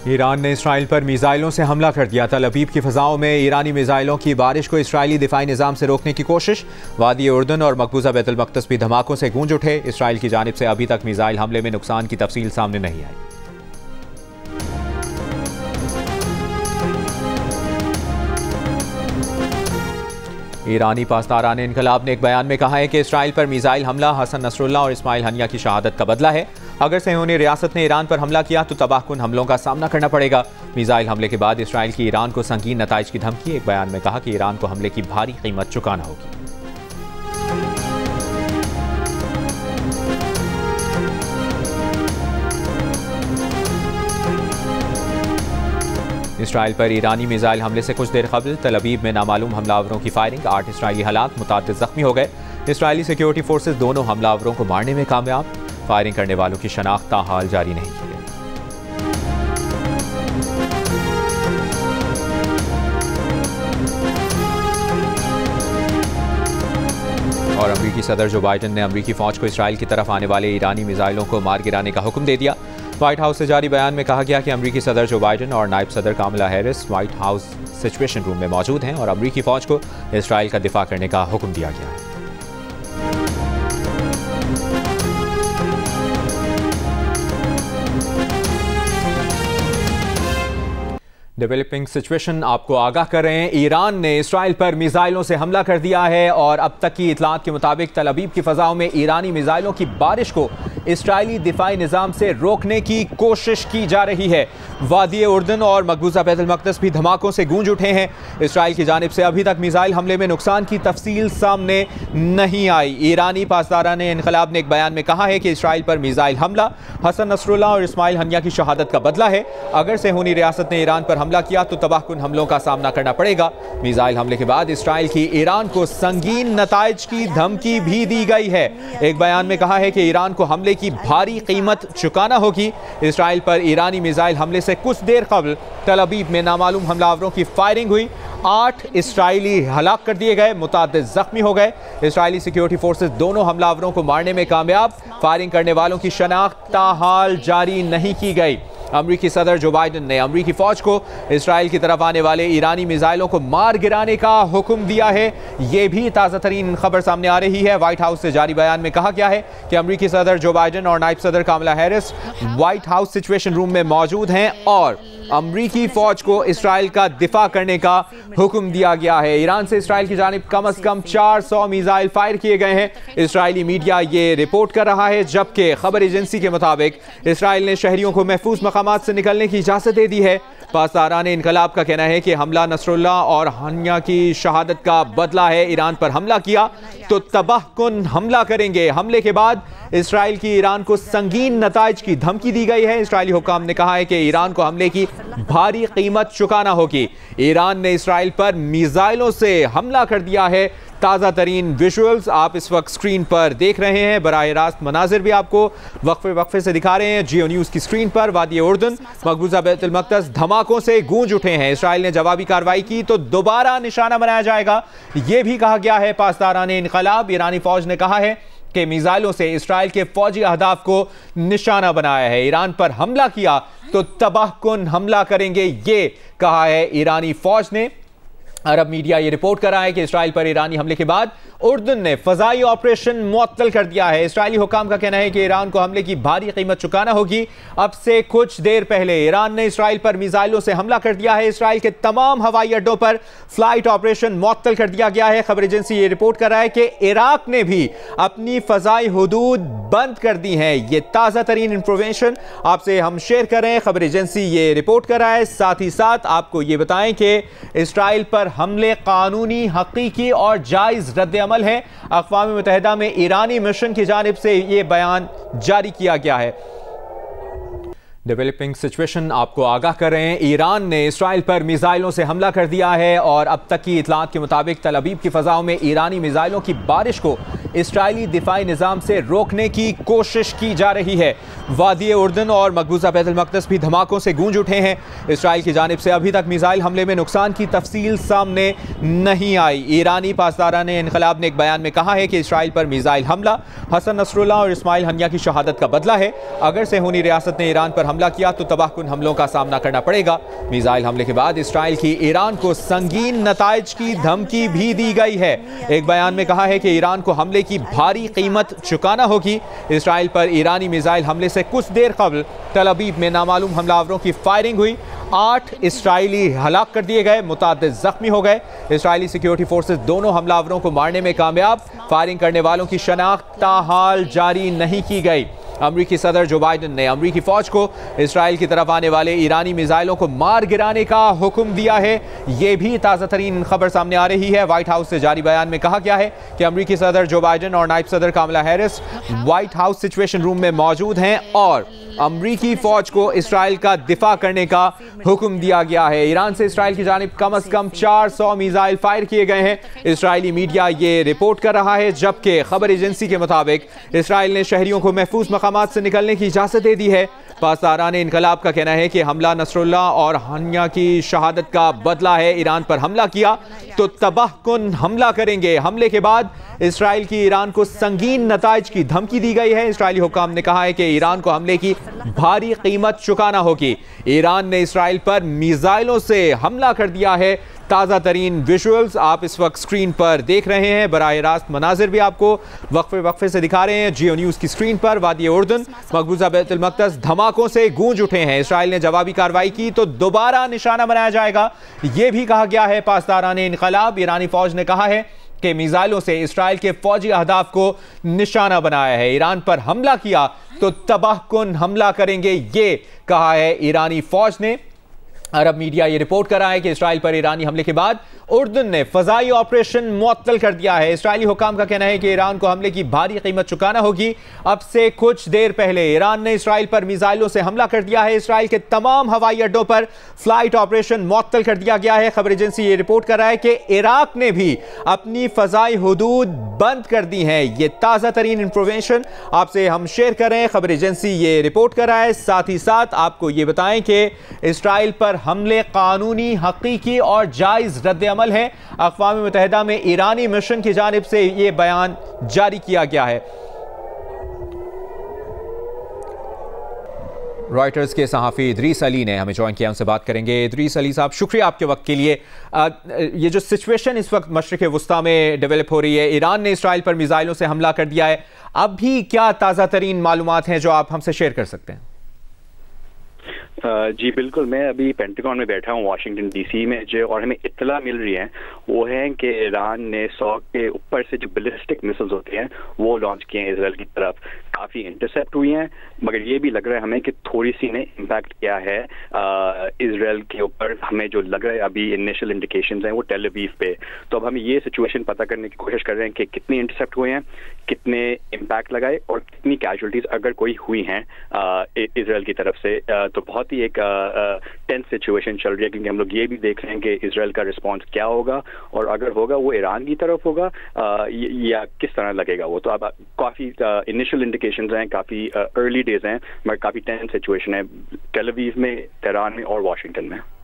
Iran ने Israel पर मिसाइलों से हमला कर दिया। तल अवीव की फ़ज़ाओं में ईरानी मिसाइलों की बारिश को इसराइली दिफाई निज़ाम से रोकने की कोशिश। वादी उर्दन और मकबूजा बैतुल मक़दस भी धमाकों से गूंज उठे। इसराइल की जानिब से अभी तक मिसाइल हमले में नुकसान की तफसील सामने नहीं आई। ईरानी पासदारान इनकलाब ने एक बयान में कहा है कि इसराइल पर मिसाइल हमला हसन नसरुल्लाह और इस्माइल हनिया की शहादत का बदला है। अगर सहयोनी रियासत ने ईरान पर हमला किया तो तबाहकुन हमलों का सामना करना पड़ेगा। मिसाइल हमले के बाद इसराइल की ईरान को संगीन नताइज की धमकी। एक बयान में कहा कि ईरान को हमले की भारी कीमत चुकाना होगी। इसराइल पर ईरानी मिसाइल हमले से कुछ देर कबल तल अवीव में नामालूम हमलावरों की फायरिंग। 8 इसराइली हलाक, मुतअद्दिद जख्मी हो गए। इसराइली सिक्योरिटी फोर्सेज दोनों हमलावरों को मारने में कामयाब। फायरिंग करने वालों की शनाख्त ताहाल जारी नहीं की गई। और अमरीकी सदर जो बाइडन ने अमरीकी फौज को इसराइल की तरफ आने वाले ईरानी मिसाइलों को मार गिराने का हुक्म दे दिया। व्हाइट हाउस से जारी बयान में कहा गया कि अमरीकी सदर जो बाइडन और नायब सदर Kamala Harris White House situation room में मौजूद हैं और अमरीकी फौज को इसराइल का दिफा करने का हुक्म दिया गया है। डेवलपिंग सिचुएशन आपको आगाह कर रहे हैं। ईरान ने इसराइल पर मिसाइलों से हमला कर दिया है और अब तक की इतलात के मुताबिक तल अवीव की फ़ज़ाओं में ईरानी मिसाइलों की बारिश को इसराइली दिफाई निज़ाम से रोकने की कोशिश की जा रही है। वादी उर्दन और मकबूजा बैतुल मक़दस भी धमाकों से गूंज उठे हैं। इसराइल की जानिब से अभी तक मिसाइल हमले में नुकसान की तफसील सामने नहीं आई। ईरानी पासदारान इनकलाब ने एक बयान में कहा है कि इसराइल पर मिसाइल हमला हसन नसरुल्लाह और इस्माइल हनिया की शहादत का बदला है। अगर सहयोनी रियासत ने ईरान पर हमला किया तो तबाहकुन हमलों का सामना करना पड़ेगा। मिसाइल हमले के बाद इसराइल की ईरान को संगीन नताइज की धमकी भी दी गई है। एक बयान में कहा है कि ईरान को हमले की भारी कीमत चुकाना होगी। इसराइल पर ईरानी मिसाइल हमले से कुछ देर कबल तल अवीव में नामालूम हमलावरों की फायरिंग हुई। 8 इसराइली हलाक कर दिए गए, मुतअद्दिद जख्मी हो गए। इसराइली सिक्योरिटी फोर्सेज दोनों हमलावरों को मारने में कामयाब। फायरिंग करने वालों की शनाख्त ताहाल जारी नहीं की गई। अमरीकी सदर जो बाइडन ने अमरीकी फौज को इसराइल की तरफ आने वाले ईरानी मिसाइलों को मार गिराने का हुक्म दिया है। ये भी ताज़ा तरीन खबर सामने आ रही है। व्हाइट हाउस से जारी बयान में कहा गया है कि अमरीकी सदर जो बाइडन और नायब सदर Kamala Harris White House situation room में मौजूद हैं और अमरीकी फौज को इसराइल का दिफा करने का हुक्म दिया गया है। ईरान से इसराइल की जानिब कम से कम 400 मिसाइल फायर किए गए हैं। इसराइली मीडिया ये रिपोर्ट कर रहा है, जबकि खबर एजेंसी के मुताबिक इसराइल ने शहरियों को महफूज मकामात से निकलने की इजाजत दे दी है। पासदारान इनकलाब का कहना है कि हमला नसरुल्लाह और हनिया की शहादत का बदला है। ईरान पर हमला किया तो तबाहकुन हमला करेंगे। हमले के बाद इसराइल की ईरान को संगीन नताइज की धमकी दी गई है। इसराइली हुकाम ने कहा है कि ईरान को हमले की भारी कीमत चुकाना होगी। ईरान ने इसराइल पर मिसाइलों से हमला कर दिया है। ताज़ा तरीन विजुअल्स आप इस वक्त स्क्रीन पर देख रहे हैं। बराह रास्त मनाजिर भी आपको वक्फे से दिखा रहे हैं जियो न्यूज़ की स्क्रीन पर। वादी उर्दन मकबूजा बैतुल मक़दस धमाकों से गूंज उठे हैं। इसराइल ने जवाबी कार्रवाई की तो दोबारा निशाना बनाया जाएगा, यह भी कहा गया है। पासदारान इनकलाब ईरानी फौज ने कहा है कि मिसाइलों से इसराइल के फौजी अहदाफ को निशाना बनाया है। ईरान पर हमला किया तो तबाहकुन हमला करेंगे, ये कहा है ईरानी फौज ने। अरब मीडिया ये रिपोर्ट कर रहा है कि इसराइल पर ईरानी हमले के बाद उर्दन ने फजाई ऑपरेशन मुअत्तल कर दिया है। इसराइली हुकाम का कहना है कि ईरान को हमले की भारी कीमत चुकाना होगी। अब से कुछ देर पहले ईरान ने इसराइल पर मिसाइलों से हमला कर दिया है। इसराइल के तमाम हवाई अड्डों पर फ्लाइट ऑपरेशन मुअत्तल कर दिया गया है। खबर एजेंसी ये रिपोर्ट कर रहा है कि इराक ने भी अपनी फजाई हुदूद बंद कर दी हैं। ये ताज़ा तरीन इंफॉर्मेशन आपसे हम शेयर कर रहे हैं। खबर एजेंसी ये रिपोर्ट कर रहा है। साथ ही साथ आपको ये बताएं कि इसराइल पर हमले कानूनी, हकीकी और जायज़ रद्द अमल है। अक़वाम मुत्तहिदा में ईरानी मिशन की जानिब से यह बयान जारी किया गया है। डेवलपिंग सिचुएशन आपको आगाह कर रहे हैं। ईरान ने इसराइल पर मिसाइलों से हमला कर दिया है और अब तक की इतलात के मुताबिक तल अवीव की फ़ज़ाओं में ईरानी मिसाइलों की बारिश को इसराइली दिफाई निज़ाम से रोकने की कोशिश की जा रही है। वादी उर्दन और मकबूजा बैतुल मक़दस भी धमाकों से गूंज उठे हैं। इसराइल की जानिब से अभी तक मिसाइल हमले में नुकसान की तफसील सामने नहीं आई। ईरानी पासदारान इनकलाब ने एक बयान में कहा है कि इसराइल पर मिसाइल हमला हसन नसरुल्लाह और इस्माइल हनिया की शहादत का बदला है। अगर सेहूनी रियासत ने ईरान पर हमला किया तो तबाहकुन हमलों का सामना करना पड़ेगा। मिसाइल हमले के बाद इसराइल की ईरान को संगीन नताइज की धमकी भी दी गई है। एक बयान में कहा है कि ईरान को हमले की भारी कीमत चुकाना होगी। इसराइल पर ईरानी मिसाइल हमले से कुछ देर कबल तल अबीब में नामालूम हमलावरों की फायरिंग हुई। 8 इसराइली हलाक कर दिए गए, मुतादिद जख्मी हो गए। इसराइली सिक्योरिटी फोर्सेस दोनों हमलावरों को मारने में कामयाब। फायरिंग करने वालों की शनाख्त ताहाल जारी नहीं की गई। अमरीकी सदर जो बाइडन ने अमरीकी फौज को इसराइल की तरफ आने वाले ईरानी मिसाइलों को मार गिराने का हुक्म दिया है। ये भी ताज़ा तरीन खबर सामने आ रही है। व्हाइट हाउस से जारी बयान में कहा गया है कि अमरीकी सदर जो बाइडन और नायब सदर Kamala Harris White House situation room में मौजूद हैं और अमरीकी फौज को इसराइल का दिफा करने का हुक्म दिया गया है। ईरान से इसराइल की जानिब कम से कम 400 मिसाइल फायर किए गए हैं। इसराइली मीडिया ये रिपोर्ट कर रहा है, जबकि खबर एजेंसी के मुताबिक इसराइल ने शहरियों को महफूज मकामात से निकलने की इजाजत दे दी है। पासदारान इनकलाब का कहना है कि हमला नसरुल्लाह और हनिया की शहादत का बदला है। ईरान पर हमला किया तो तबाहकुन हमला करेंगे। हमले के बाद इसराइल की ईरान को संगीन नताइज की धमकी दी गई है। इसराइली हुक्काम ने कहा है कि ईरान को हमले की भारी कीमत चुकाना होगी। ईरान ने इसराइल पर मिसाइलों से हमला कर दिया है। ताज़ा तरीन विजुअल्स आप इस वक्त स्क्रीन पर देख रहे हैं। बराह रास्त मनाजिर भी आपको वक्फे से दिखा रहे हैं जियो न्यूज़ की स्क्रीन पर। वादी उर्दन मकबूजा बैतुल मक़दस धमाकों से गूंज उठे हैं। इसराइल ने जवाबी कार्रवाई की तो दोबारा निशाना बनाया जाएगा, यह भी कहा गया है। पासदारान इनकलाब ईरानी फौज ने कहा है कि मिसाइलों से इसराइल के फौजी अहदाफ को निशाना बनाया है। ईरान पर हमला किया तो तबाहकुन हमला करेंगे, ये कहा है ईरानी फौज ने। अरब मीडिया ये रिपोर्ट कर रहा है कि इसराइल पर ईरानी हमले के बाद उर्दन ने फजाई ऑपरेशन मुअत्तल कर दिया है। इसराइली हुकाम का कहना है कि ईरान को हमले की भारी कीमत चुकाना होगी। अब से कुछ देर पहले ईरान ने इसराइल पर मिसाइलों से हमला कर दिया है। इसराइल के तमाम हवाई अड्डों पर फ्लाइट ऑपरेशन मुअत्तल कर दिया गया है। खबर एजेंसी ये रिपोर्ट कर रहा है कि इराक ने भी अपनी फजाई हुदूद बंद कर दी हैं। ये ताज़ा तरीन इंफॉर्मेशन आपसे हम शेयर कर रहे हैं। खबर एजेंसी ये रिपोर्ट कर रहा है। साथ ही साथ आपको ये बताएं कि इसराइल पर हमले कानूनी, हकीकी और जायज़ रद्द-ए-अमल है। अक़वाम मुत्तहिदा में ईरानी मिशन की जानिब से यह बयान जारी किया गया है। रॉयटर्स के सहाफ़ी इदरीस अली ने हमें ज्वाइन किया, उनसे बात करेंगे। इदरीस अली साहब, शुक्रिया आपके वक्त के लिए। ये जो सिचुएशन इस वक्त मशरिक़ वुस्ता में डेवलप हो रही है, ईरान ने इसराइल पर मिसाइलों से हमला कर दिया है, अब भी क्या ताज़ा तरीन मालूमात हैं जो आप हमसे शेयर कर सकते हैं? जी बिल्कुल, मैं अभी पेंटागन में बैठा हूँ वाशिंगटन डीसी में, जो और हमें इत्तला मिल रही है वो है कि ईरान ने 100 के ऊपर से जो बैलिस्टिक मिसाइल्स होते हैं वो लॉन्च किए हैं इसराइल की तरफ। काफ़ी इंटरसेप्ट हुई हैं, मगर ये भी लग रहा है हमें कि थोड़ी सी ने इम्पैक्ट किया है इसराइल के ऊपर। हमें जो लग रहा है अभी इनिशियल इंडिकेशंस हैं वो टेल अवीव पे। तो अब हम ये सिचुएशन पता करने की कोशिश कर रहे हैं कि कितने इंटरसेप्ट हुए हैं, कितने इम्पैक्ट लगाए और कितनी कैजुअलिटीज अगर कोई हुई हैं इसराइल की तरफ से। तो बहुत ही एक टेंस सिचुएशन चल रही है, क्योंकि हम लोग ये भी देख रहे हैं कि इसराइल का रिस्पॉन्स क्या होगा और अगर होगा वो ईरान की तरफ होगा या किस तरह लगेगा वो। तो अब काफ़ी इनिशियल इंडिकेशंस हैं, काफ़ी अर्ली डेज हैं, मगर काफ़ी टेंस सिचुएशन है टेल अवीव में, तेहरान में और वाशिंगटन में।